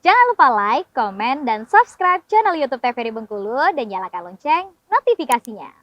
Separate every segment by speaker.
Speaker 1: Jangan lupa like, komen, dan subscribe channel YouTube TVRI Bengkulu dan nyalakan lonceng notifikasinya.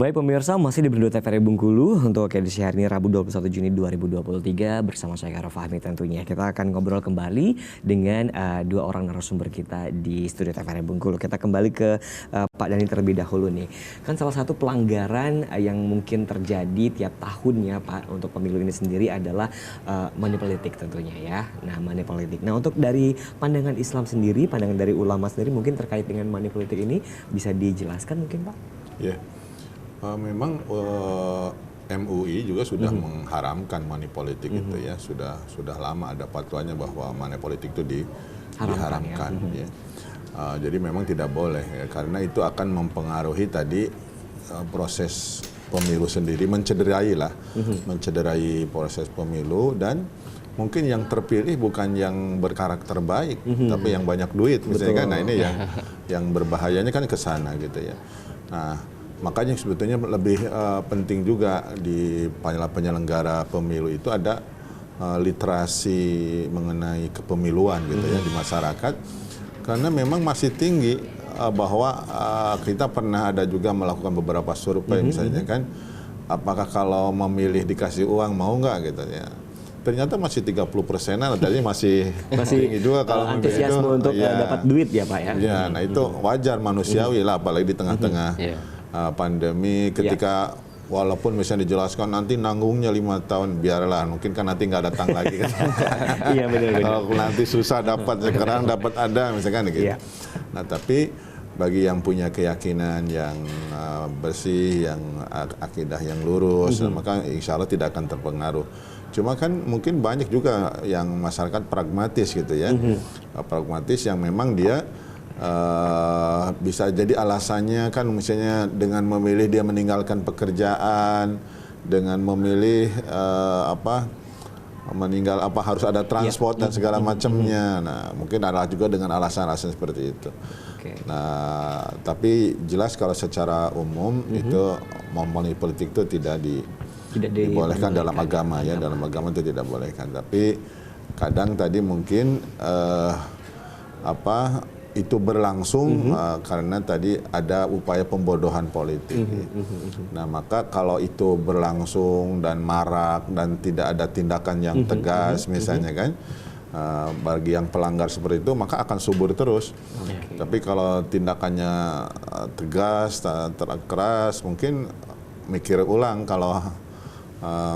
Speaker 2: Baik pemirsa, masih di Bendua TVRI Bengkulu untuk edisi hari ini Rabu 21 Juni 2023 bersama saya Karo Fahmi tentunya. Kita akan ngobrol kembali dengan dua orang narasumber kita di studio TVRI Bengkulu. Kita kembali ke Pak Dhani terlebih dahulu nih. Kan salah satu pelanggaran yang mungkin terjadi tiap tahunnya Pak untuk pemilu ini sendiri adalah money politik tentunya ya. Nah money politik. Nah untuk dari pandangan Islam sendiri, pandangan dari ulama sendiri mungkin terkait dengan money politik ini bisa dijelaskan mungkin Pak?
Speaker 3: Ya. Memang MUI juga sudah mengharamkan money politik itu ya, sudah lama ada fatwanya bahwa money politik itu diharamkan ya. Jadi memang tidak boleh ya, karena itu akan mempengaruhi tadi proses pemilu sendiri, mencederai proses pemilu, dan mungkin yang terpilih bukan yang berkarakter baik, tapi yang banyak duit misalnya kan. Nah ini yang berbahayanya kan ke sana gitu ya. Nah makanya sebetulnya lebih penting juga di penyelenggara pemilu itu ada literasi mengenai kepemiluan gitu ya di masyarakat, karena memang masih tinggi bahwa kita pernah ada juga melakukan beberapa survei misalnya kan, apakah kalau memilih dikasih uang mau nggak gitu ya. Ternyata masih 30%-an, jadi masih tinggi juga kalau
Speaker 2: antusiasme itu, untuk dapat duit ya Pak ya.
Speaker 3: Ya, nah itu wajar manusiawi lah, apalagi di tengah-tengah pandemi ketika walaupun misalnya dijelaskan nanti nanggungnya 5 tahun, biarlah, mungkin kan nanti nggak datang lagi kan.
Speaker 2: Iya benar.
Speaker 3: Kalau nanti susah dapat, sekarang dapat ada misalkan gitu. Nah tapi bagi yang punya keyakinan yang bersih, yang akidah yang lurus, maka insya Allah tidak akan terpengaruh. Cuma kan mungkin banyak juga yang masyarakat pragmatis gitu ya, pragmatis yang memang dia bisa jadi alasannya kan misalnya dengan memilih dia meninggalkan pekerjaan, dengan memilih harus ada transport dan segala macamnya. Nah mungkin ada juga dengan alasan-alasan seperti itu. Nah tapi jelas kalau secara umum itu money politik itu tidak dibolehkan dalam agama ya, dalam agama itu tidak bolehkan. Tapi kadang tadi mungkin itu berlangsung karena tadi ada upaya pembodohan politik. Nah maka kalau itu berlangsung dan marak dan tidak ada tindakan yang tegas misalnya kan, bagi yang pelanggar seperti itu maka akan subur terus. Tapi kalau tindakannya tegas, keras, mungkin mikir ulang kalau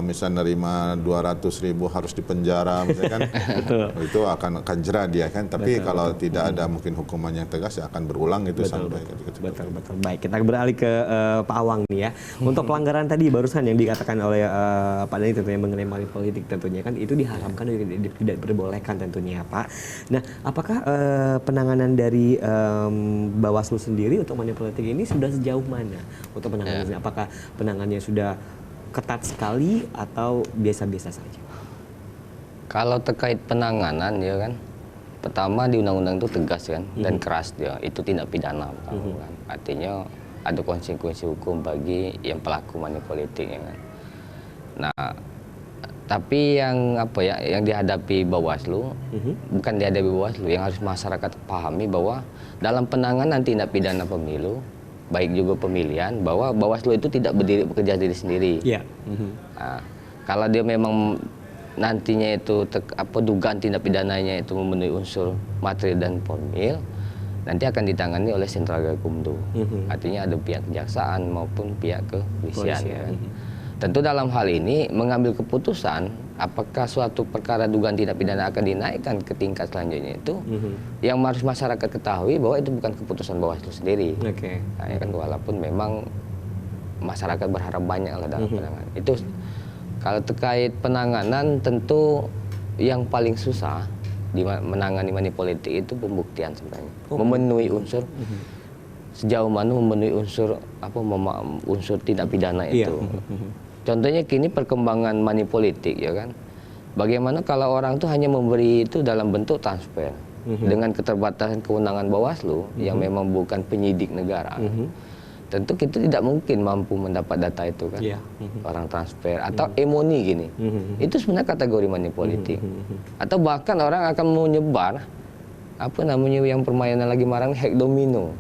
Speaker 3: misalnya nerima 200.000 harus dipenjara misalkan. Itu akan jerah dia kan, tapi kalau tidak ada mungkin hukuman yang tegas ya akan berulang itu sampai
Speaker 2: betul. Baik, kita beralih ke Pak Awang nih ya. Untuk pelanggaran tadi barusan yang dikatakan oleh Pak Dhani tentunya mengenai money politik tentunya kan itu diharamkan, tidak diperbolehkan tentunya Pak. Nah apakah penanganan dari Bawaslu sendiri untuk money politik ini sudah sejauh mana untuk penanganannya? Apakah penanganannya sudah ketat sekali atau biasa-biasa saja?
Speaker 4: Kalau terkait penanganan ya kan, pertama di undang-undang itu tegas kan dan keras dia, itu tindak pidana kan. Artinya ada konsekuensi hukum bagi yang pelaku money politik ya kan. Nah, tapi yang yang dihadapi Bawaslu, bukan dihadapi Bawaslu, yang harus masyarakat pahami bahwa dalam penanganan tindak pidana pemilu, baik juga pemilihan, bahwa Bawaslu itu tidak bekerja diri sendiri. Nah, kalau dia memang nantinya itu dugaan tindak pidananya itu memenuhi unsur material dan formil, nanti akan ditangani oleh Sentral Gakumdu. Artinya ada pihak kejaksaan maupun pihak kepolisian. Ya. Tentu dalam hal ini mengambil keputusan apakah suatu perkara dugaan tindak pidana akan dinaikkan ke tingkat selanjutnya itu, yang harus masyarakat ketahui bahwa itu bukan keputusan Bawaslu sendiri. Nah, ya kan, walaupun memang masyarakat berharap banyak lah dalam penanganan. Itu kalau terkait penanganan tentu yang paling susah di menangani money politik itu pembuktian sebenarnya. Memenuhi unsur sejauh mana memenuhi unsur unsur tindak pidana
Speaker 2: Iya.
Speaker 4: itu. Contohnya kini perkembangan money politik ya kan. Bagaimana kalau orang tuh hanya memberi itu dalam bentuk transfer dengan keterbatasan kewenangan Bawaslu yang memang bukan penyidik negara. Tentu kita tidak mungkin mampu mendapat data itu kan.
Speaker 2: Iya.
Speaker 4: Orang transfer atau emoni gini. Itu sebenarnya kategori money politik. Atau bahkan orang akan menyebar apa namanya yang permainan lagi marah hack domino.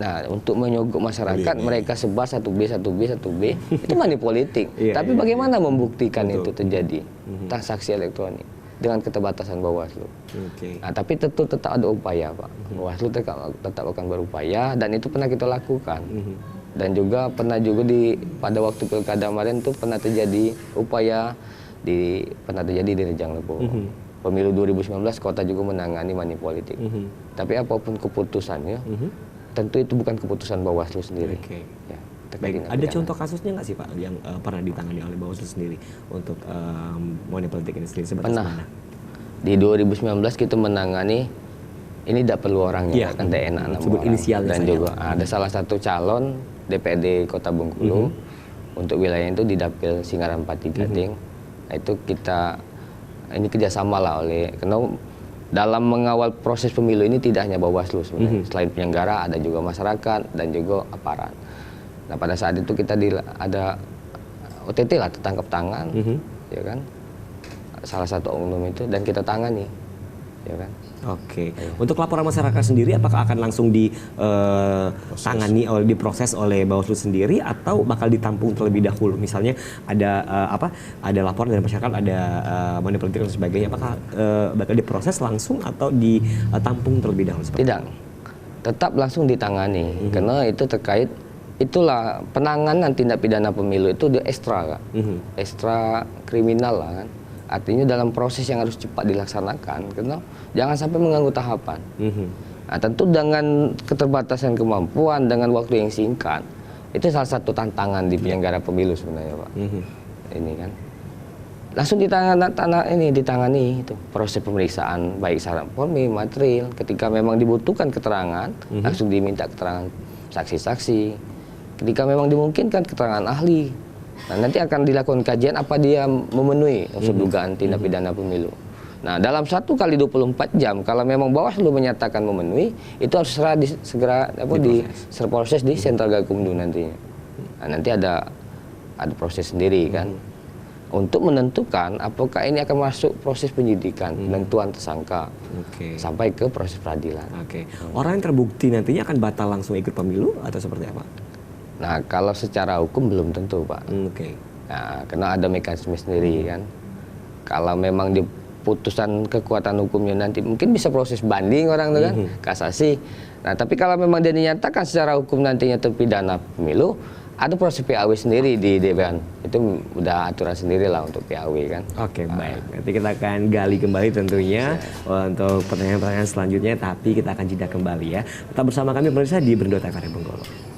Speaker 4: Nah, untuk menyogok masyarakat mereka sebar 1B itu money politik.
Speaker 2: Iya,
Speaker 4: Tapi
Speaker 2: iya,
Speaker 4: bagaimana membuktikan itu terjadi transaksi elektronik dengan keterbatasan Bawaslu. Nah, tapi tentu tetap ada upaya, Pak. Bawaslu tetap akan berupaya dan itu pernah kita lakukan. Dan juga pernah juga pada waktu pilkada kemarin itu pernah terjadi upaya pernah terjadi di Rejang Lepo. Pemilu 2019 kota juga menangani money politik. Tapi apapun keputusannya, tentu itu bukan keputusan Bawaslu sendiri. Ya,
Speaker 2: Baik, ada contoh kasusnya nggak sih Pak yang pernah ditangani oleh Bawaslu sendiri untuk money politik ini sendiri? Sebatas
Speaker 4: Pernah.
Speaker 2: mana?
Speaker 4: Di 2019 kita menangani, ini tidak perlu orangnya, kan DNA nama
Speaker 2: sebut
Speaker 4: orang.
Speaker 2: inisialnya
Speaker 4: Dan
Speaker 2: saja,
Speaker 4: juga
Speaker 2: Pak.
Speaker 4: ada salah satu calon DPRD Kota Bengkulu untuk wilayah itu di Dapil Singgaran Pati Gading. Nah, itu ini kerjasama lah karena dalam mengawal proses pemilu ini tidak hanya Bawaslu sebenarnya. Selain penyelenggara ada juga masyarakat dan juga aparat. Nah, pada saat itu kita ada OTT lah, tertangkap tangan, ya kan, salah satu oknum itu dan kita tangani, ya kan.
Speaker 2: Oke. Untuk laporan masyarakat sendiri, apakah akan langsung ditangani diproses oleh Bawaslu sendiri atau bakal ditampung terlebih dahulu? Misalnya ada ada laporan dari masyarakat, ada money politik dan sebagainya, apakah bakal diproses langsung atau ditampung terlebih dahulu?
Speaker 4: Tidak, tetap langsung ditangani karena itu terkait. Itulah penanganan tindak pidana pemilu itu dia ekstra, ekstra kriminal lah kan. Artinya dalam proses yang harus cepat dilaksanakan, karena jangan sampai mengganggu tahapan. Nah, tentu dengan keterbatasan kemampuan, dengan waktu yang singkat, itu salah satu tantangan di penyelenggara pemilu sebenarnya, Pak. Ini kan langsung ditangani itu proses pemeriksaan baik secara formil, material. Ketika memang dibutuhkan keterangan, langsung diminta keterangan saksi-saksi. Ketika memang dimungkinkan keterangan ahli. Nah, nanti akan dilakukan kajian apa dia memenuhi unsur dugaan tindak pidana pemilu. Nah, dalam 1 kali 24 jam kalau memang Bawaslu menyatakan memenuhi, itu harus segera diproses di Sentral Gakumdu nantinya. Nah, nanti ada proses sendiri kan untuk menentukan apakah ini akan masuk proses penyidikan, penentuan tersangka sampai ke proses peradilan.
Speaker 2: Orang yang terbukti nantinya akan batal langsung ikut pemilu atau seperti apa?
Speaker 4: Nah, kalau secara hukum belum tentu, Pak. Nah, karena ada mekanisme sendiri kan. Kalau memang putusan kekuatan hukumnya nanti mungkin bisa proses banding orang itu kan, kasasi. Nah, tapi kalau memang dia dinyatakan secara hukum nantinya terpidana pemilu, ada proses PAW sendiri di DPR. Itu udah aturan sendiri lah untuk PAW kan.
Speaker 2: Baik. Nanti kita akan gali kembali tentunya untuk pertanyaan-pertanyaan selanjutnya, tapi kita akan jeda kembali ya. Tetap bersama kami pemirsa di Berndo TVRI Bengkulu.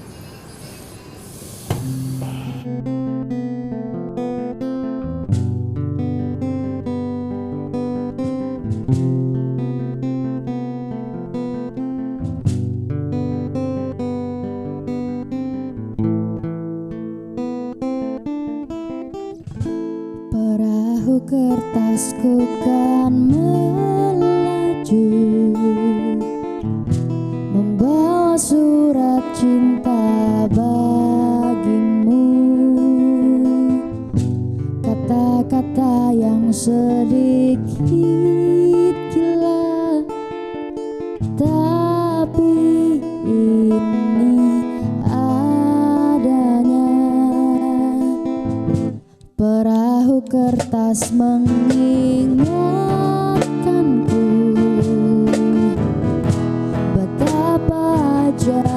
Speaker 5: Perahu kertasku kan melaju, membawa surat cinta bagimu. Kata-kata yang sedikit gila, tapi ini adanya. Perahu kertas mengingatkanku betapa ajaib